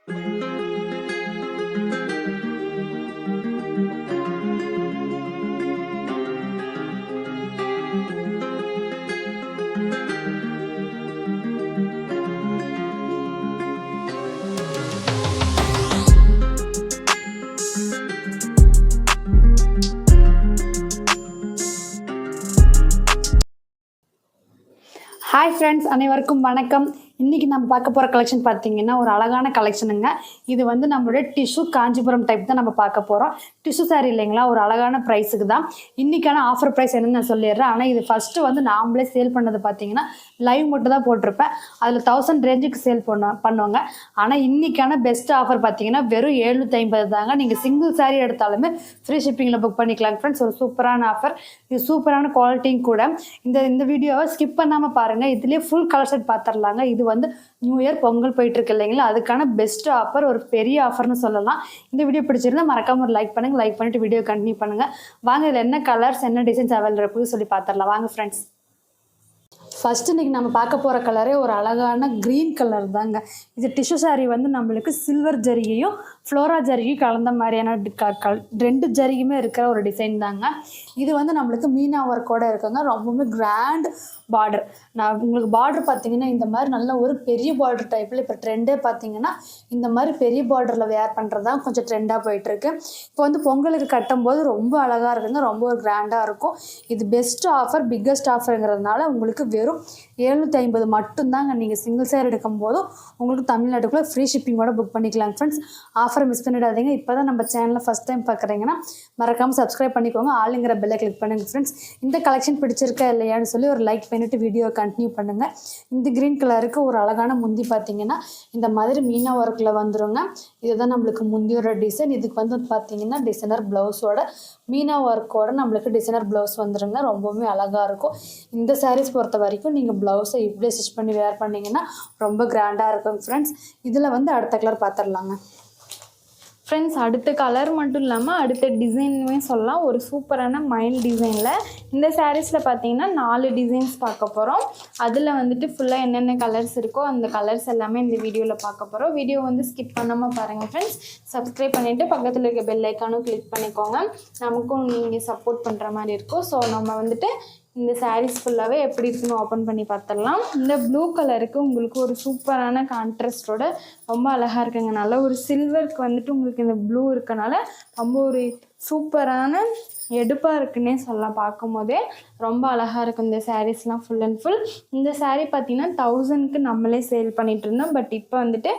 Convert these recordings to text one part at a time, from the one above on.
Hi friends, அனைவருக்கும் வணக்கம். இன்றைக்கி நம்ம பார்க்க போகிற கலெக்ஷன் பார்த்தீங்கன்னா ஒரு அழகான கலெக்ஷனுங்க. இது வந்து நம்மளுடைய டிஷ்யூ காஞ்சிபுரம் டைப் தான் நம்ம பார்க்க போகிறோம். டிஷ்யூ சாரி இல்லைங்களா, ஒரு அழகான ப்ரைஸுக்கு தான். இன்றைக்கான ஆஃபர் ப்ரைஸ் என்னன்னு நான் சொல்லிடுறேன். ஆனால் இது ஃபஸ்ட்டு வந்து நாமளே சேல் பண்ணது பார்த்தீங்கன்னா லைவ் மட்டும் தான் போட்டிருப்பேன். அதில் 1000 ரேஞ்சுக்கு சேல் பண்ணுவாங்க. ஆனால் இன்றைக்கான பெஸ்ட் ஆஃபர் பார்த்தீங்கன்னா வெறும் 750 தாங்க. நீங்கள் சிங்கிள் சாரி எடுத்தாலுமே ஃப்ரீ ஷிப்பிங்கில் புக் பண்ணிக்கலாம் ஃப்ரெண்ட்ஸ். ஒரு சூப்பரான ஆஃபர், இது சூப்பரான குவாலிட்டியும் கூட. இந்த வீடியோவை ஸ்கிப் பண்ணாமல் பாருங்கள். இதுலேயே ஃபுல் கலர் செட் பார்த்துடலாங்க. இது வந்து நியூ இயர் பொங்கல் போயிட்டு இருக்கு இல்லைங்களா, அதுக்கான பெஸ்ட் ஆஃபர், ஒரு பெரிய ஆஃபர்னு சொல்லலாம். இந்த வீடியோ பிடிச்சிருந்தா மறக்காம ஒரு லைக் பண்ணுங்க. லைக் பண்ணிட்டு வீடியோ கண்டினியூ பண்ணுங்க. வாங்க இதில் என்ன கலர்ஸ் என்ன டிசைன்ஸ் அவைலபிள் இருக்குன்னு சொல்லி பார்த்துடலாம். வாங்க ஃப்ரெண்ட்ஸ். ஃபஸ்ட்டு இன்றைக்கி நம்ம பார்க்க போகிற கலரே ஒரு அழகான க்ரீன் கலர் தாங்க. இது டிஷ்யூ சாரீ வந்து நம்மளுக்கு சில்வர் ஜரிகையும் ஃப்ளோரா ஜரிகையும் கலந்த மாதிரியான 2 ஜரிகையுமே இருக்கிற ஒரு டிசைன் தாங்க. இது வந்து நம்மளுக்கு மீனா ஒர்க்கோடு இருக்குங்க. ரொம்பவுமே கிராண்ட் பார்டர். நான் உங்களுக்கு பார்டர் பார்த்தீங்கன்னா இந்த மாதிரி நல்ல ஒரு பெரிய பார்டர் டைப்பில் இப்போ ட்ரெண்டே பார்த்தீங்கன்னா இந்த மாதிரி பெரிய பார்டரில் வேர் பண்ணுறது தான் கொஞ்சம் ட்ரெண்டாக போயிட்டுருக்கு. இப்போ வந்து பொங்கலுக்கு கட்டும்போது ரொம்ப அழகாக இருக்குங்க. ரொம்ப ஒரு கிராண்டாக இருக்கும். இது பெஸ்ட் ஆஃபர், பிக்கஸ்ட் ஆஃபருங்கிறதுனால உங்களுக்கு வெறும் 750 மட்டும்தாங்க. நீங்கள் சிங்கிள் சேர் எடுக்கும் போதும் உங்களுக்கு தமிழ்நாட்டுக்குள்ளே ஃப்ரீ ஷிப்பிங்கோட புக் பண்ணிக்கலாம் ஃப்ரெண்ட்ஸ். ஆஃபரை மிஸ் பண்ணிடாதீங்க. இப்போ தான் நம்ம சேனலில் ஃபஸ்ட் டைம் பார்க்குறீங்கன்னா மறக்காமல் சப்ஸ்கிரைப் பண்ணிக்கோங்க. ஆளுங்கிற பெல்லை கிளிக் பண்ணுங்கள் ஃப்ரெண்ட்ஸ். இந்த கலெக்ஷன் பிடிச்சிருக்கா இல்லையான்னு சொல்லி ஒரு லைக் பண்ணிவிட்டு வீடியோ கண்டினியூ பண்ணுங்கள். இந்த க்ரீன் கலருக்கு ஒரு அழகான முந்தி பார்த்தீங்கன்னா இந்த மாதிரி மீனா ஒர்க்கில் வந்துடுங்க. இதுதான் நம்மளுக்கு முந்தியோட டிசைன். இதுக்கு வந்து பார்த்தீங்கன்னா டிசைனர் ப்ளவுஸோட மீனா ஒர்க்கோட நம்மளுக்கு டிசைனர் ப்ளவுஸ் வந்துடுங்க. ரொம்பவுமே அழகாக இருக்கும். இந்த சாரீஸ் பொறுத்த வரைக்கும் நீங்கள் ப்ளவுஸை இப்படியே ஸ்டிச் பண்ணி வேர் பண்ணிங்கன்னா ரொம்ப கிராண்டாக இருக்கும் ஃப்ரெண்ட்ஸ். இதில் வந்து அடுத்த கலர் பார்த்துடலாங்க ஃப்ரெண்ட்ஸ். அடுத்த கலர் மட்டும் இல்லாமல் அடுத்த டிசைனுமே சொல்லலாம். ஒரு சூப்பரான மைல் டிசைனில் இந்த சாரீஸில் பார்த்தீங்கன்னா 4 டிசைன்ஸ் பார்க்க போகிறோம். அதில் வந்துட்டு ஃபுல்லாக என்னென்ன கலர்ஸ் இருக்கோ அந்த கலர்ஸ் எல்லாமே இந்த வீடியோவில் பார்க்க போகிறோம். வீடியோ வந்து ஸ்கிப் பண்ணாமல் பாருங்கள் ஃப்ரெண்ட்ஸ். சப்ஸ்கிரைப் பண்ணிவிட்டு பக்கத்தில் இருக்க பெல் ஐக்கானும் கிளிக் பண்ணிக்கோங்க. நமக்கும் நீங்கள் சப்போர்ட் பண்ணுற மாதிரி இருக்கும். ஸோ நம்ம வந்துட்டு இந்த சாரீஸ் ஃபுல்லாகவே எப்படி இருக்குன்னு ஓப்பன் பண்ணி பார்த்துடலாம். இந்த ப்ளூ கலருக்கு உங்களுக்கு ஒரு சூப்பரான கான்ட்ராஸ்டோட ரொம்ப அழகாக இருக்குங்க. நல்ல ஒரு சில்வருக்கு வந்துட்டு உங்களுக்கு இந்த ப்ளூ இருக்கனால ரொம்ப ஒரு சூப்பரான எடுப்பாக இருக்குன்னே சொல்லலாம். பார்க்கும் போதே ரொம்ப அழகாக இருக்கும் இந்த சாரீஸ்லாம் ஃபுல் அண்ட் ஃபுல். இந்த சாரீ பார்த்திங்கன்னா 1000க்கு நம்மளே சேல் பண்ணிகிட்டு இருந்தோம். பட் இப்போ வந்துட்டு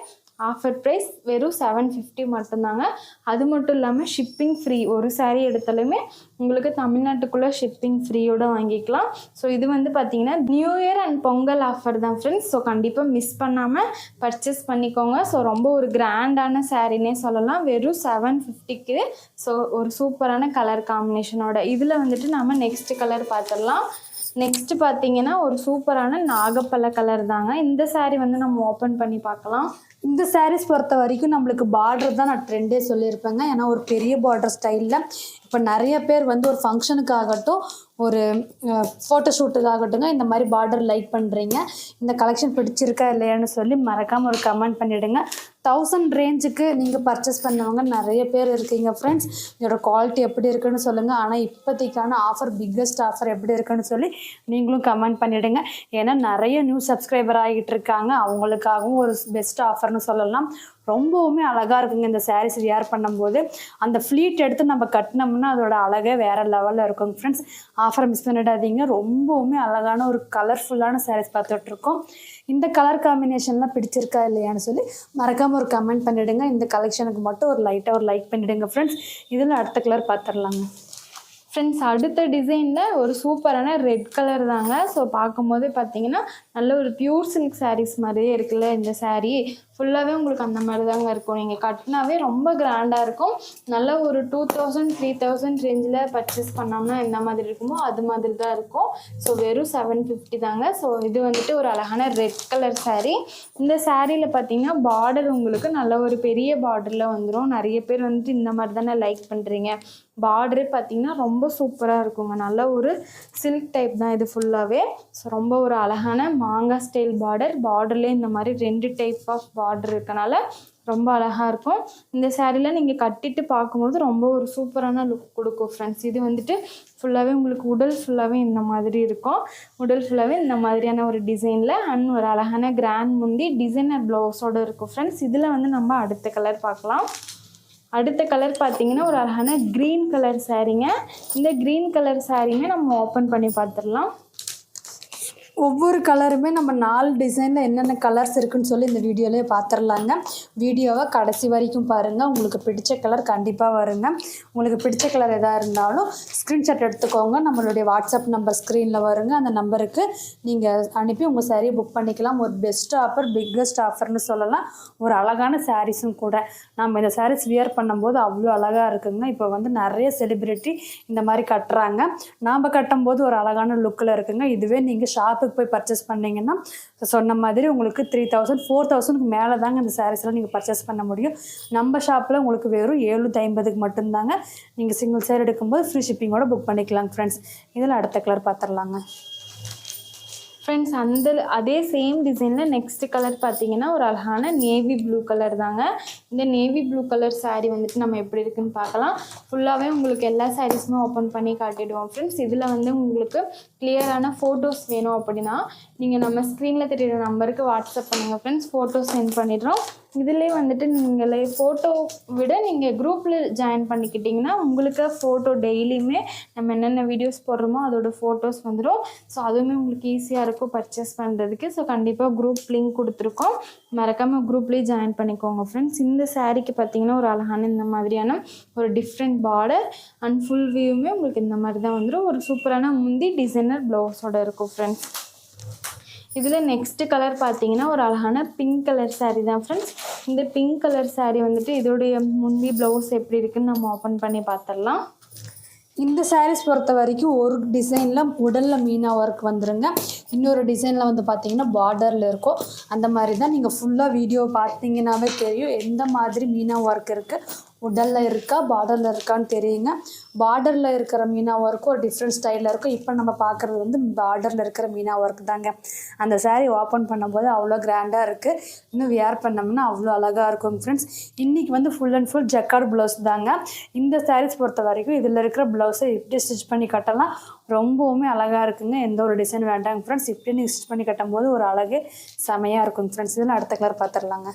ஆஃபர் ப்ரைஸ் வெறும் 750 மட்டும்தாங்க. அது மட்டும் இல்லாமல் ஷிப்பிங் ஃப்ரீ. ஒரு சாரீ எடுத்தாலுமே உங்களுக்கு தமிழ்நாட்டுக்குள்ளே ஷிப்பிங் ஃப்ரீயோடு வாங்கிக்கலாம். ஸோ இது வந்து பார்த்திங்கன்னா new year and Pongal offer தான் ஃப்ரெண்ட்ஸ். ஸோ கண்டிப்பாக மிஸ் பண்ணாமல் பர்ச்சேஸ் பண்ணிக்கோங்க. ஸோ ரொம்ப ஒரு கிராண்டான சாரீனே சொல்லலாம். வெறும் 750க்கு. ஸோ ஒரு சூப்பரான கலர் காம்பினேஷனோட இதில் வந்துட்டு நம்ம நெக்ஸ்ட் கலர் பார்த்துடலாம். நெக்ஸ்ட்டு பார்த்தீங்கன்னா ஒரு சூப்பரான நாகப்பழ கலர் தாங்க. இந்த சாரீ வந்து நம்ம ஓப்பன் பண்ணி பார்க்கலாம். இந்த சாரீஸ் பொறுத்த வரைக்கும் நம்மளுக்கு பார்டர் தான் நான் ட்ரெண்டே சொல்லியிருப்பேங்க. ஏன்னா ஒரு பெரிய பார்டர் ஸ்டைலில் இப்போ நிறைய பேர் வந்து ஒரு ஃபங்க்ஷனுக்காகட்டும் ஒரு ஃபோட்டோ ஷூட்டுக்காகட்டுங்க இந்த மாதிரி பார்டர் லைக் பண்ணுறீங்க. இந்த கலெக்ஷன் பிடிச்சிருக்கா இல்லையான்னு சொல்லி மறக்காமல் ஒரு கமெண்ட் பண்ணிவிடுங்க. 1000 ரேஞ்சுக்கு நீங்கள் பர்ச்சேஸ் பண்ணவங்க நிறைய பேர் இருக்கீங்க ஃப்ரெண்ட்ஸ். இதோட குவாலிட்டி எப்படி இருக்குன்னு சொல்லுங்கள். ஆனால் இப்போதைக்கான ஆஃபர், பிக்கஸ்ட் ஆஃபர் எப்படி இருக்குன்னு சொல்லி நீங்களும் கமெண்ட் பண்ணிவிடுங்க. ஏன்னா நிறைய நியூ சப்ஸ்கிரைபர் ஆகிட்டு இருக்காங்க. அவங்களுக்காகவும் ஒரு பெஸ்ட் ஆஃபர்னு சொல்லலாம். ரொம்பவுமே அழகாக இருக்குங்க இந்த சாரீஸ் வியர் பண்ணும்போது. அந்த ஃப்ளீட் எடுத்து நம்ம கட்டினோம்னா அதோட அழகே வேறு லெவலில் இருக்குங்க ஃப்ரெண்ட்ஸ். ஆஃபரை மிஸ் பண்ணிடாதீங்க. ரொம்பவுமே அழகான ஒரு கலர்ஃபுல்லான சாரீஸ் பார்த்துட்ருக்கோம். இந்த கலர் காம்பினேஷன்லாம் பிடிச்சிருக்கா இல்லையான்னு சொல்லி மறக்காமல் ஒரு கமெண்ட் பண்ணிவிடுங்க. இந்த கலெக்ஷனுக்கு மட்டும் ஒரு லைட்டாக ஒரு லைக் பண்ணிவிடுங்க ஃப்ரெண்ட்ஸ். இதில் அடுத்த கலர் பார்த்துடலாங்க ஃப்ரெண்ட்ஸ். அடுத்த டிசைனில் ஒரு சூப்பரான ரெட் கலர் தாங்க. ஸோ பார்க்கும்போதே பார்த்தீங்கன்னா நல்ல ஒரு பியூர் சில்க் சாரீஸ் மாதிரியே இருக்குல்ல இந்த சாரீ. ஃபுல்லாகவே உங்களுக்கு அந்த மாதிரி தாங்க இருக்கும். நீங்கள் கட்டினாவே ரொம்ப கிராண்டாக இருக்கும். நல்ல ஒரு 2000 3000 ரேஞ்சில் பர்ச்சேஸ் பண்ணோம்னா எந்த மாதிரி இருக்குமோ அது மாதிரி தான் இருக்கும். ஸோ வெறும் 750 தாங்க. ஸோ இது வந்துட்டு ஒரு அழகான ரெட் கலர் சாரீ. இந்த சாரியில் பார்த்தீங்கன்னா பார்டர் உங்களுக்கு நல்ல ஒரு பெரிய பார்டரில் வந்துடும். நிறைய பேர் வந்துட்டு இந்த மாதிரி தானே லைக் பண்ணுறீங்க. பார்டரே பார்த்தீங்கன்னா ரொம்ப சூப்பராக இருக்குங்க. நல்ல ஒரு சில்க் டைப் தான் இது ஃபுல்லாகவே. ஸோ ரொம்ப ஒரு அழகான மாங்காய் ஸ்டைல் பார்டர்லேயே இந்த மாதிரி 2 டைப் ஆஃப் பார்டர் இருக்கனால ரொம்ப அழகாக இருக்கும். இந்த சாரியில் நீங்கள் கட்டிட்டு பார்க்கும்போது ரொம்ப ஒரு சூப்பரான லுக் கொடுக்கும் ஃப்ரெண்ட்ஸ். இது வந்துட்டு ஃபுல்லாகவே உங்களுக்கு உடல் ஃபுல்லாகவே இந்த மாதிரி இருக்கும். உடல் ஃபுல்லாகவே இந்த மாதிரியான ஒரு டிசைனில் அண்ட் ஒரு அழகான கிராண்ட் முந்தி டிசைனர் ப்ளவுஸோடு இருக்கும் ஃப்ரெண்ட்ஸ். இதில் வந்து நம்ம அடுத்த கலர் பார்க்கலாம். அடுத்த கலர் பார்த்தீங்கன்னா ஒரு அழகான க்ரீன் கலர் சாரீங்க. இந்த க்ரீன் கலர் சாரீங்க நம்ம ஓப்பன் பண்ணி பார்த்துடலாம். ஒவ்வொரு கலருமே நம்ம 4 டிசைனில் என்னென்ன கலர்ஸ் இருக்குன்னு சொல்லி இந்த வீடியோலேயே பார்த்துடலாங்க. வீடியோவை கடைசி வரைக்கும் பாருங்கள். உங்களுக்கு பிடிச்ச கலர் கண்டிப்பாக வருங்க. உங்களுக்கு பிடிச்ச கலர் எதாக இருந்தாலும் ஸ்க்ரீன்ஷாட் எடுத்துக்கோங்க. நம்மளுடைய வாட்ஸ்அப் நம்பர் ஸ்க்ரீனில் வருங்க. அந்த நம்பருக்கு நீங்கள் அனுப்பி உங்கள் சாரியை புக் பண்ணிக்கலாம். ஒரு பெஸ்ட் ஆஃபர், பிக்கஸ்ட் ஆஃபர்னு சொல்லலாம். ஒரு அழகான சாரீஸும் கூட. நம்ம இந்த சாரீஸ் வியர் பண்ணும்போது அவ்வளோ அழகாக இருக்குங்க. இப்போ வந்து நிறைய செலிப்ரிட்டி இந்த மாதிரி கட்டுறாங்க. நாம் கட்டும்போது ஒரு அழகான லுக்கில் இருக்குங்க. இதுவே நீங்கள் ஷாப்புக்கு போய் பர்ச்சேஸ் பண்ணிங்கன்னா சொன்ன மாதிரி உங்களுக்கு 3000 4000க்கு மேலே தாங்க இந்த சாரீஸ்லாம் நீங்கள் பர்ச்சேஸ் பண்ண முடியும். நம்ம ஷாப்பில் உங்களுக்கு வெறும் 750க்கு மட்டும்தாங்க. நீங்கள் சிங்கிள் சேர் எடுக்கும்போது ஃப்ரீ ஷிப்பிங்கோட புக் பண்ணிக்கலாங்க ஃப்ரெண்ட்ஸ். இதில் அடுத்த கலர் பார்த்துடலாங்க ஃப்ரெண்ட்ஸ். அதே சேம் டிசைனில் நெக்ஸ்ட் கலர் பார்த்தீங்கன்னா ஒரு அழகான நேவி ப்ளூ கலர் தாங்க. இந்த நேவி ப்ளூ கலர் சாரீ வந்துட்டு நம்ம எப்படி இருக்குன்னு பார்க்கலாம். ஃபுல்லாகவே உங்களுக்கு எல்லா சாரீஸுமே ஓப்பன் பண்ணி காட்டிடுவோம் ஃப்ரெண்ட்ஸ். இதில் வந்து உங்களுக்கு கிளியரான ஃபோட்டோஸ் வேணும் அப்படின்னா நீங்கள் நம்ம ஸ்க்ரீனில் தெரியுற நம்பருக்கு வாட்ஸ்அப் பண்ணுங்கள் ஃப்ரெண்ட்ஸ். ஃபோட்டோஸ் சென்ட் பண்ணிடுறோம். இதிலே வந்துட்டு நீங்களே ஃபோட்டோ விட நீங்கள் குரூப்பில் ஜாயின் பண்ணிக்கிட்டிங்கன்னா உங்களுக்கு ஃபோட்டோ டெய்லியுமே நம்ம என்னென்ன வீடியோஸ் போடுறோமோ அதோட ஃபோட்டோஸ் வந்துடும். ஸோ அதுவுமே உங்களுக்கு ஈஸியாக இருக்கும் பர்ச்சேஸ் பண்ணுறதுக்கு. ஸோ கண்டிப்பாக குரூப் லிங்க் கொடுத்துருக்கோம். மறக்காமல் குரூப்லேயே ஜாயின் பண்ணிக்கோங்க ஃப்ரெண்ட்ஸ். இந்த சாரீக்கு பார்த்தீங்கன்னா ஒரு அழகான இந்த மாதிரியான ஒரு டிஃப்ரெண்ட் பார்டர் அண்ட் ஃபுல் வியூமே உங்களுக்கு இந்த மாதிரி தான் வந்துடும். ஒரு சூப்பரான முந்தி டிசைனர் ப்ளவுஸோடு இருக்கும் ஃப்ரெண்ட்ஸ். இதில் நெக்ஸ்ட் கலர் பார்த்தீங்கன்னா ஒரு அழகான பிங்க் கலர் சாரீ தான் ஃப்ரெண்ட்ஸ். இந்த பிங்க் கலர் சாரீ வந்துட்டு இதோடைய முந்தி ப்ளவுஸ் எப்படி இருக்குன்னு நம்ம ஓப்பன் பண்ணி பார்த்துடலாம். இந்த சாரீஸ் பொறுத்த வரைக்கும் ஒரு டிசைனில் உடலில் மீனா ஒர்க் வந்துருங்க. இன்னொரு டிசைனில் வந்து பார்த்தீங்கன்னா பார்டரில் இருக்கும். அந்த மாதிரி தான் நீங்கள் ஃபுல்லாக வீடியோ பார்த்தீங்கன்னாவே தெரியும் எந்த மாதிரி மீனா ஒர்க் இருக்குது, உடலில் இருக்கா பார்டரில் இருக்கான்னு தெரியுங்க. பார்டரில் இருக்கிற மீனா ஒர்க்கும் ஒரு டிஃப்ரெண்ட் ஸ்டைலில் இருக்கும். இப்போ நம்ம பார்க்குறது வந்து பார்டரில் இருக்கிற மீனா ஒர்க் தாங்க. அந்த சாரீ ஓப்பன் பண்ணும்போது அவ்வளோ கிராண்டாக இருக்குது. இன்னும் வியர் பண்ணோம்னா அவ்வளோ அழகாக இருக்கும் ஃப்ரெண்ட்ஸ். இன்றைக்கி வந்து full and full jacquard blouse தாங்க. இந்த சாரீஸ் பொறுத்த வரைக்கும் இதில் இருக்கிற ப்ளவுஸை இப்படி ஸ்டிச் பண்ணி கட்டலாம். ரொம்பவுமே அழகாக இருக்குங்க. எந்த ஒரு டிசைன் வேண்டாங்க ஃப்ரெண்ட்ஸ். இப்படி நீங்கள் ஸ்டிச் பண்ணி கட்டும்போது ஒரு அழகு செமையாக இருக்கும் ஃப்ரெண்ட்ஸ். இதில் அடுத்த கலர் பார்த்துடலாங்க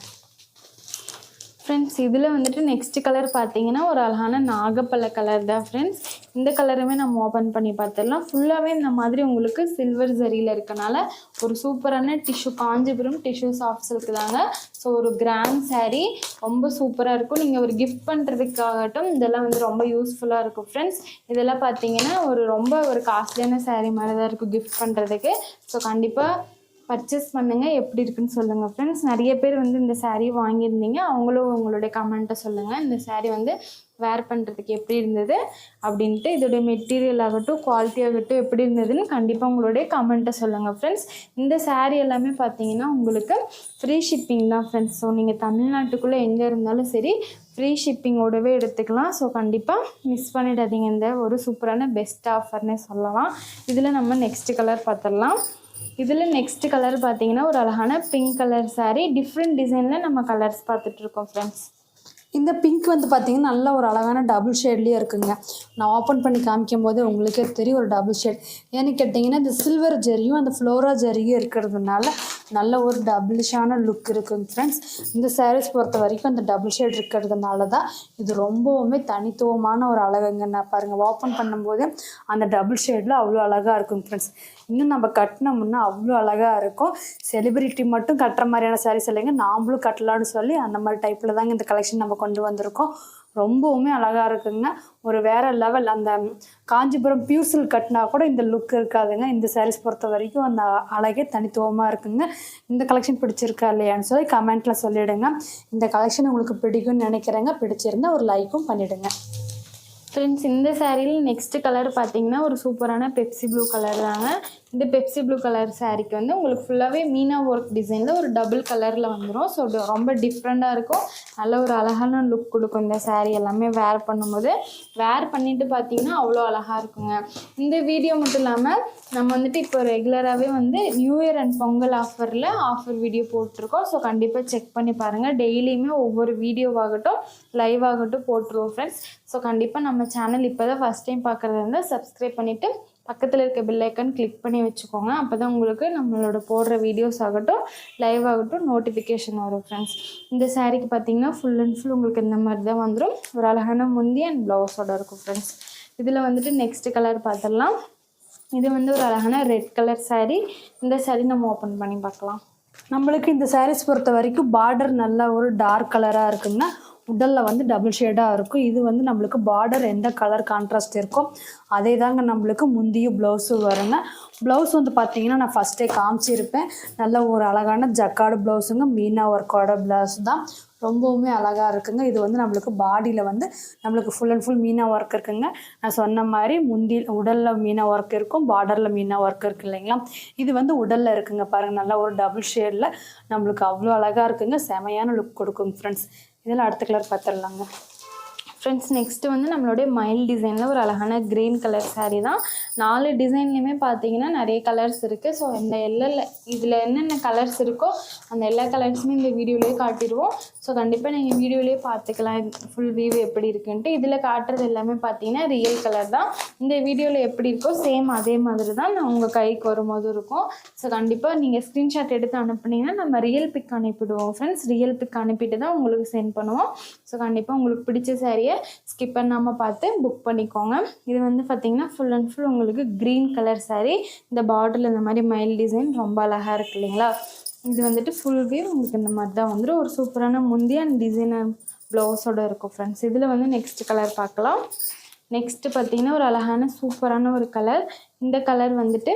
ஃப்ரெண்ட்ஸ். இதில் வந்துட்டு நெக்ஸ்ட் கலர் பார்த்தீங்கன்னா ஒரு அழகான நாகப்பழ கலர் தான் ஃப்ரெண்ட்ஸ். இந்த கலருமே நம்ம ஓப்பன் பண்ணி பார்த்துடலாம். ஃபுல்லாகவே இந்த மாதிரி உங்களுக்கு சில்வர் ஜரியில் இருக்கனால ஒரு சூப்பரான tissue Kanchipuram tissue soft silk தாங்க. ஸோ ஒரு கிராண்ட் சாரீ ரொம்ப சூப்பராக இருக்கும். நீங்கள் ஒரு கிஃப்ட் பண்ணுறதுக்காகட்டும் இதெல்லாம் வந்து ரொம்ப யூஸ்ஃபுல்லாக இருக்கும் ஃப்ரெண்ட்ஸ். இதெல்லாம் பார்த்தீங்கன்னா ரொம்ப ஒரு காஸ்ட்லியான சாரீ மாதிரி தான் இருக்கும் கிஃப்ட் பண்ணுறதுக்கு. ஸோ கண்டிப்பாக பர்ச்சேஸ் பண்ணுங்கள். எப்படி இருக்குன்னு சொல்லுங்கள் ஃப்ரெண்ட்ஸ். நிறைய பேர் வந்து இந்த சாரீ வாங்கியிருந்தீங்க. அவங்களும் உங்களுடைய கமெண்ட்டை சொல்லுங்கள். இந்த சாரீ வந்து வேர் பண்ணுறதுக்கு எப்படி இருந்தது அப்படின்ட்டு, இதோடைய மெட்டீரியல் ஆகட்டும் குவாலிட்டி ஆகட்டும் எப்படி இருந்ததுன்னு கண்டிப்பாக உங்களுடைய கமெண்ட்டை சொல்லுங்கள் ஃப்ரெண்ட்ஸ். இந்த சாரீ எல்லாமே பார்த்தீங்கன்னா உங்களுக்கு ஃப்ரீ ஷிப்பிங் தான் ஃப்ரெண்ட்ஸ். ஸோ நீங்கள் தமிழ்நாட்டுக்குள்ளே எங்கே இருந்தாலும் சரி ஃப்ரீ ஷிப்பிங்கோடவே எடுத்துக்கலாம். ஸோ கண்டிப்பாக மிஸ் பண்ணிடாதீங்க. இந்த ஒரு சூப்பரான பெஸ்ட் ஆஃபர்னே சொல்லலாம். இதில் நம்ம நெக்ஸ்ட் கலர் பார்த்துடலாம். இதில் நெக்ஸ்ட் கலர் பார்த்தீங்கன்னா ஒரு அழகான பிங்க் கலர் சாரீ. டிஃப்ரெண்ட் டிசைனில் நம்ம கலர்ஸ் பார்த்துட்ருக்கோம் ஃப்ரெண்ட்ஸ். இந்த பிங்க் வந்து பார்த்திங்கன்னா நல்ல ஒரு அழகான டபுள் ஷேட்லேயே இருக்குங்க. நான் ஓப்பன் பண்ணி காமிக்கும் போது உங்களுக்கே தெரியும் ஒரு டபுள் ஷேட். ஏன்னு கேட்டிங்கன்னா இந்த சில்வர் ஜரியும் அந்த ஃப்ளோரா ஜரியும் இருக்கிறதுனால நல்ல ஒரு டபுளிஷான லுக் இருக்குங்க ஃப்ரெண்ட்ஸ். இந்த சாரீஸ் பொறுத்த வரைக்கும் அந்த டபுள் ஷேட் இருக்கிறதுனால தான் இது ரொம்பவுமே தனித்துவமான ஒரு அழகுங்க. நான் பாருங்கள் ஓப்பன் பண்ணும்போது அந்த டபுள் ஷேடில் அவ்வளோ அழகாக இருக்குங்க ஃப்ரெண்ட்ஸ். இன்னும் நம்ம கட்டினோம்னா அவ்வளோ அழகாக இருக்கும். செலிபிரிட்டி மட்டும் கட்டுற மாதிரியான சாரீஸ் இல்லைங்க, நாமளும் கட்டலான்னு சொல்லி அந்த மாதிரி டைப்பில் தாங்க இந்த கலெக்ஷன் நம்ம கொண்டு வந்திருக்கோம். ரொம்பவுமே அழகாக இருக்குங்க. ஒரு வேறு லெவல். அந்த காஞ்சிபுரம் பியூசில் கட்டினா கூட இந்த லுக் இருக்காதுங்க. இந்த சாரீஸ் பொறுத்த வரைக்கும் அந்த அழகே தனித்துவமாக இருக்குங்க. இந்த கலெக்ஷன் பிடிச்சிருக்கா இல்லையான்னு சொல்லி கமெண்ட்டில் சொல்லிவிடுங்க. இந்த கலெக்ஷன் உங்களுக்கு பிடிக்கும்னு நினைக்கிறேங்க. பிடிச்சிருந்தா ஒரு லைக்கும் பண்ணிவிடுங்க. ஃப்ரெண்ட்ஸ் இந்த சாரியில் நெக்ஸ்ட் கலர் பார்த்தீங்கன்னா ஒரு சூப்பரான பெப்சி ப்ளூ கலர் தாங்க. இந்த பெப்சி ப்ளூ கலர் சாரிக்கு வந்து உங்களுக்கு ஃபுல்லாகவே மீனா ஒர்க் டிசைனில் ஒரு டபுள் கலரில் வந்துடும். ஸோ ரொம்ப டிஃப்ரெண்ட்டாக இருக்கும். நல்ல ஒரு அழகான லுக் கொடுக்கும் இந்த சாரீ எல்லாமே வேர் பண்ணும்போது. வேர் பண்ணிவிட்டு பார்த்தீங்கன்னா அவ்வளோ அழகாக இருக்குங்க. இந்த வீடியோ மட்டும் இல்லாமல் நம்ம வந்துட்டு இப்போ ரெகுலராகவே வந்து new year and Pongal offer video போட்டிருக்கோம். ஸோ கண்டிப்பாக செக் பண்ணி பாருங்கள். டெய்லியுமே ஒவ்வொரு வீடியோவாகட்டும் லைவ் ஆகட்டும் போட்டுருவோம் ஃப்ரெண்ட்ஸ். ஸோ கண்டிப்பாக நம்ம சேனல் இப்போ தான் ஃபஸ்ட் டைம் பார்க்குறதா இருந்தால் சப்ஸ்கிரைப் பண்ணிவிட்டு பக்கத்தில் இருக்க பெல் ஐக்கான் கிளிக் பண்ணி வச்சுக்கோங்க. அப்போ தான் உங்களுக்கு நம்மளோட போடுற வீடியோஸ் ஆகட்டும் லைவ் ஆகட்டும் நோட்டிஃபிகேஷன் வரும் ஃப்ரெண்ட்ஸ். இந்த சாரீக்கு பார்த்தீங்கன்னா ஃபுல் அண்ட் ஃபுல் உங்களுக்கு இந்த மாதிரி தான் வந்துடும். ஒரு அழகான முந்தி அண்ட் ப்ளவுஸோடு இருக்கும் ஃப்ரெண்ட்ஸ். இதில் வந்துட்டு நெக்ஸ்ட் கலர் பார்த்துடலாம். இது வந்து ஒரு அழகான ரெட் கலர் சாரீ. இந்த சாரீ நம்ம ஓப்பன் பண்ணி பார்க்கலாம். நம்மளுக்கு இந்த சாரீஸ் பொறுத்த வரைக்கும் பார்டர் நல்லா ஒரு டார்க் கலராக இருக்குங்கன்னா உடலில் வந்து டபுள் ஷேடாக இருக்கும். இது வந்து நம்மளுக்கு பார்டர் எந்த கலர் கான்ட்ராஸ்ட் இருக்கோ அதே தாங்க நம்மளுக்கு முந்தியும் ப்ளவுஸும் வருங்க. ப்ளவுஸ் வந்து பார்த்திங்கன்னா நான் ஃபஸ்ட்டே காமிச்சிருப்பேன். நல்ல ஒரு அழகான ஜக்கார்டு ப்ளவுஸுங்க. மீனா ஒர்க்கோட ப்ளவுஸ் தான். ரொம்பவுமே அழகாக இருக்குங்க. இது வந்து நம்மளுக்கு பாடியில் வந்து நம்மளுக்கு full and full Meena work இருக்குங்க. நான் சொன்ன மாதிரி முந்தி உடலில் மீனா ஒர்க் இருக்கும், பார்டரில் மீனா ஒர்க் இருக்குது இல்லைங்களா. இது வந்து உடலில் இருக்குங்க. பாருங்கள் நல்லா ஒரு டபுள் ஷேடில் நம்மளுக்கு அவ்வளோ அழகாக இருக்குங்க. செமையான லுக் கொடுக்குங்க ஃப்ரெண்ட்ஸ். இதில் அடுத்த கலர் பார்த்துடலாங்க. ஃப்ரெண்ட்ஸ் நெக்ஸ்ட்டு வந்து நம்மளுடைய மைல் டிசைனில் ஒரு அழகான க்ரீன் கலர் சாரீ தான். 4 டிசைன்லேயுமே பார்த்தீங்கன்னா நிறைய கலர்ஸ் இருக்குது. ஸோ இந்த இதில் என்னென்ன கலர்ஸ் இருக்கோ அந்த எல்லா கலர்ஸுமே இந்த வீடியோலேயே காட்டிடுவோம். ஸோ கண்டிப்பாக நீங்கள் வீடியோலேயே பார்த்துக்கலாம் ஃபுல் வியூ எப்படி இருக்குன்ட்டு. இதில் காட்டுறது எல்லாமே பார்த்தீங்கன்னா ரியல் கலர் தான். இந்த வீடியோவில் எப்படி இருக்கோ சேம் அதே மாதிரி தான் நான் உங்கள் கைக்கு வரும்போது இருக்கும். ஸோ கண்டிப்பாக நீங்கள் ஸ்க்ரீன்ஷாட் எடுத்து அனுப்புனீங்கன்னா நம்ம ரியல் பிக் அனுப்பிடுவோம் ஃப்ரெண்ட்ஸ். ரியல் பிக் அனுப்பிட்டு தான் உங்களுக்கு சென்ட் பண்ணுவோம். ஸோ கண்டிப்பாக உங்களுக்கு பிடிச்ச சாரியை ஸ்கிப் பண்ணாமல் பார்த்து புக் பண்ணிக்கோங்க. இது வந்து பார்த்தீங்கன்னா ஃபுல் அண்ட் ஃபுல் உங்களுக்கு க்ரீன் கலர் சாரீ. இந்த பார்டரில் இந்த மாதிரி மைல் டிசைன் ரொம்ப அழகாக இருக்குது இல்லைங்களா. இது வந்துட்டு ஃபுல் வியூ உங்களுக்கு இந்த மாதிரி தான் வந்துடும். ஒரு சூப்பரான முந்தி அண்ட் டிசைனர் ப்ளவுஸோடு இருக்கும் ஃப்ரெண்ட்ஸ். இதில் வந்து நெக்ஸ்ட் கலர் பார்க்கலாம். நெக்ஸ்ட்டு பார்த்தீங்கன்னா ஒரு அழகான சூப்பரான ஒரு கலர். இந்த கலர் வந்துட்டு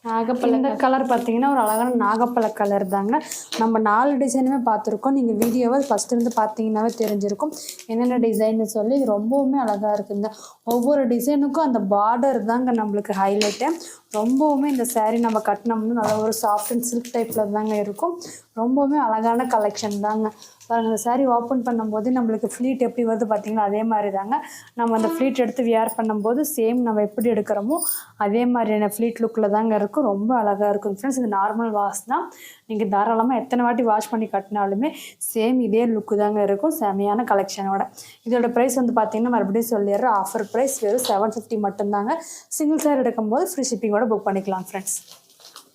நாகப்பழ. இந்த கலர் பார்த்தீங்கன்னா ஒரு அழகான நாகப்பழ கலர் தாங்க. நம்ம 4 டிசைனுமே பார்த்துருக்கோம். நீங்கள் வீடியோவை ஃபஸ்ட்டு இருந்து பார்த்தீங்கன்னாவே தெரிஞ்சிருக்கும் என்னென்ன டிசைன்னு சொல்லி. ரொம்பவுமே அழகாக இருக்குங்க. ஒவ்வொரு டிசைனுக்கும் அந்த பார்டர் தாங்க நம்மளுக்கு ஹைலைட்டு. ரொம்பவுமே இந்த சாரீ நம்ம கட்டினோம்னா நல்லா ஒரு சாஃப்ட் அண்ட் சில்க் டைப்பில் தாங்க இருக்கும். ரொம்பவுமே அழகான கலெக்ஷன் தாங்க. பாருங்கள் இந்த சாரீ ஓப்பன் பண்ணும்போது நம்மளுக்கு ஃப்ளீட் எப்படி வருது பார்த்தீங்கன்னா அதே மாதிரி தாங்க. நம்ம அந்த ஃப்ளீட் எடுத்து வியர் பண்ணும்போது சேம் நம்ம எப்படி எடுக்கிறோமோ அதே மாதிரியான ஃப்ளீட் லுக்கில் தாங்க இருக்கும். ரொம்ப அழகாக இருக்கும் ஃப்ரெண்ட்ஸ். இது நார்மல் வாஷ் தான். நீங்கள் தாராளமாக எத்தனை வாட்டி வாஷ் பண்ணி கட்டினாலுமே சேம் இதே லுக்கு தாங்க இருக்கும். செமையான கலெக்ஷனோட. இதோட ப்ரைஸ் வந்து பார்த்தீங்கன்னா மறுபடியும் சொல்லிடுறேன். ஆஃபர் ப்ரைஸ் வெறும் 750 மட்டும்தாங்க. சிங்கிள் சாரீ எடுக்கும்போது ஃப்ரீ ஷிப்பிங்கோட புக் பண்ணிக்கலாம் ஃப்ரெண்ட்ஸ்.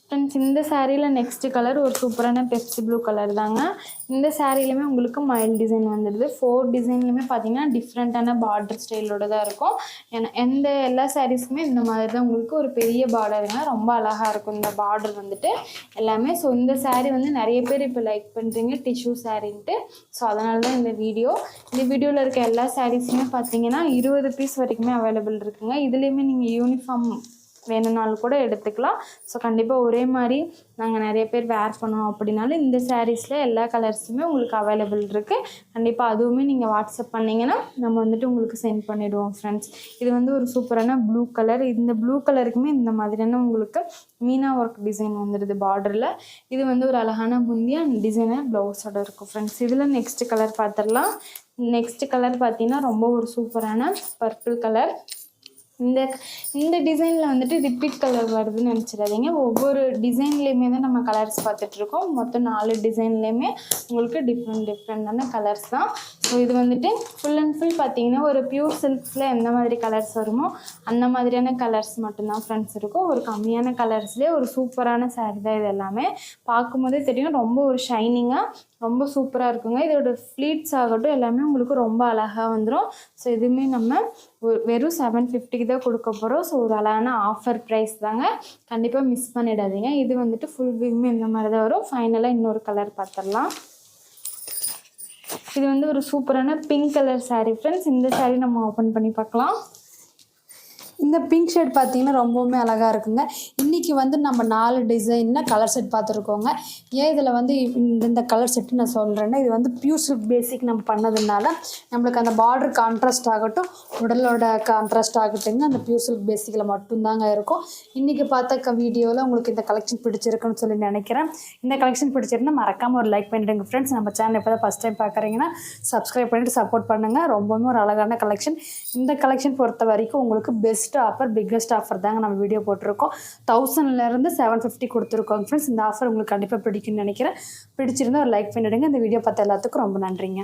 ஃப்ரெண்ட்ஸ் இந்த சாரியில் நெக்ஸ்ட் கலர் ஒரு சூப்பரான பெப்சி ப்ளூ கலர் தாங்க. இந்த சாரிலையுமே உங்களுக்கு மைல் டிசைன் வந்துடுது. 4 டிசைன்லையுமே பார்த்தீங்கன்னா டிஃப்ரெண்ட்டான பார்டர் ஸ்டைலோட தான் இருக்கும். ஏன்னா எல்லா சாரீஸுமே இந்த மாதிரி தான் உங்களுக்கு ஒரு பெரிய பார்டருங்க. ரொம்ப அழகாக இருக்கும் இந்த பார்டர் வந்துட்டு எல்லாமே. ஸோ இந்த சாரீ வந்து நிறைய பேர் இப்போ லைக் பண்ணுறீங்க டிஷ்யூ சாரின்ட்டு. ஸோ அதனால தான் இந்த வீடியோவில் இருக்க எல்லா சாரீஸுமே பார்த்தீங்கன்னா 20 பீஸ் வரைக்குமே அவைலபிள் இருக்குங்க. இதுலேயுமே நீங்கள் யூனிஃபார்ம் வேணும்னாலும் கூட எடுத்துக்கலாம். ஸோ கண்டிப்பாக ஒரே மாதிரி நாங்கள் நிறைய பேர் வேர் பண்ணோம் அப்படின்னாலும் இந்த சாரீஸில் எல்லா கலர்ஸுமே உங்களுக்கு அவைலபிள் இருக்குது. கண்டிப்பாக அதுவுமே நீங்கள் வாட்ஸ்அப் பண்ணிங்கன்னா நம்ம வந்துட்டு உங்களுக்கு சென்ட் பண்ணிவிடுவோம் ஃப்ரெண்ட்ஸ். இது வந்து ஒரு சூப்பரான ப்ளூ கலர். இந்த ப்ளூ கலருக்குமே இந்த மாதிரியான உங்களுக்கு மீனா ஒர்க் டிசைன் வந்துடுது பார்டரில். இது வந்து ஒரு அழகான முந்தியா டிசைனர் ப்ளவுஸோடு இருக்கும் ஃப்ரெண்ட்ஸ். இதில் நெக்ஸ்ட் கலர் பார்த்துடலாம். நெக்ஸ்ட் கலர் பார்த்தீங்கன்னா ரொம்ப ஒரு சூப்பரான பர்பிள் கலர். இந்த டிசைனில் வந்துட்டு ரிப்பீட் கலர் வருதுன்னு நினச்சிடாதீங்க. ஒவ்வொரு டிசைன்லேயுமே தான் நம்ம கலர்ஸ் பார்த்துட்ருக்கோம். மொத்தம் 4 டிசைன்லேயுமே உங்களுக்கு டிஃப்ரெண்டான கலர்ஸ் தான். ஸோ இது வந்துட்டு ஃபுல் அண்ட் ஃபுல் பார்த்தீங்கன்னா ஒரு பியூர் சில்க்ஸில் எந்த மாதிரி கலர்ஸ் வருமோ அந்த மாதிரியான கலர்ஸ் மட்டும்தான் ஃப்ரெண்ட்ஸ் இருக்கும். ஒரு கம்மியான கலர்ஸ்லேயே ஒரு சூப்பரான சாரீ தான் இது எல்லாமே. பார்க்கும்போதே தெரியும் ரொம்ப ஒரு ஷைனிங்காக ரொம்ப சூப்பராக இருக்குங்க. இதோட ஃப்ளீட்ஸ் ஆகட்டும் எல்லாமே உங்களுக்கு ரொம்ப அழகாக வந்துடும். ஸோ இதுவுமே நம்ம வெறும் 750 தான் கொடுக்க போகிறோம். ஸோ ஒரு அழகான ஆஃபர் ப்ரைஸ் தாங்க. கண்டிப்பாக மிஸ் பண்ணிடாதீங்க. இது வந்துட்டு ஃபுல் வியூமே இந்த மாதிரி தான் வரும். ஃபைனலாக இன்னொரு கலர் பார்த்துடலாம். இது வந்து ஒரு சூப்பரான பிங்க் கலர் சாரீ ஃப்ரெண்ட்ஸ். இந்த சாரீ நம்ம ஓப்பன் பண்ணி பார்க்கலாம். இந்த பிங்க் ஷேட் பார்த்தீங்கன்னா ரொம்பவுமே அழகாக இருக்குங்க. இன்றைக்கி இன்றைக்கி வந்து நம்ம 4 டிசைனில் கலர் செட் பார்த்துருக்கோங்க. ஏன் இதில் வந்து இந்த கலர் செட்டு நான் சொல்கிறேன்னா, இது வந்து பியூர் சில்க் பேசிக் நம்ம பண்ணதுனால நம்மளுக்கு அந்த பார்டர் கான்ட்ராஸ்ட் ஆகட்டும், உடலோட கான்ட்ராஸ்ட் ஆகட்டுங்க, அந்த பியூர் சில்க் பேசிக்கில் மட்டும்தாங்க இருக்கும். இன்றைக்கி பார்த்த வீடியோவில் உங்களுக்கு இந்த கலெக்ஷன் பிடிச்சிருக்குன்னு சொல்லி நினைக்கிறேன். இந்த கலெக்ஷன் பிடிச்சிருந்தா மறக்காமல் ஒரு லைக் பண்ணிவிடுங்க ஃப்ரெண்ட்ஸ். நம்ம சேனல் இப்போ தான் ஃபஸ்ட் டைம் பார்க்குறீங்கன்னா சப்ஸ்கிரைப் பண்ணிவிட்டு சப்போர்ட் பண்ணுங்கள். ரொம்பவுமே ஒரு அழகான கலெக்ஷன். இந்த கலெக்ஷன் பொறுத்த வரைக்கும் உங்களுக்கு பெஸ்ட் ஆஃபர், பிக்கஸ்ட் ஆஃபர் தாங்க நம்ம வீடியோ போட்டிருக்கோம். 1000லேருந்து 750 கொடுத்துருக்கோங்க ஃப்ரெண்ட்ஸ். இந்த ஆஃபர் உங்களுக்கு கண்டிப்பாக பிடிக்கும்னு நினைக்கிறேன். பிடிச்சிருந்தா ஒரு லைக் பண்ணிவிடுங்க. இந்த வீடியோ பார்த்த எல்லாத்துக்கும் ரொம்ப நன்றிங்க.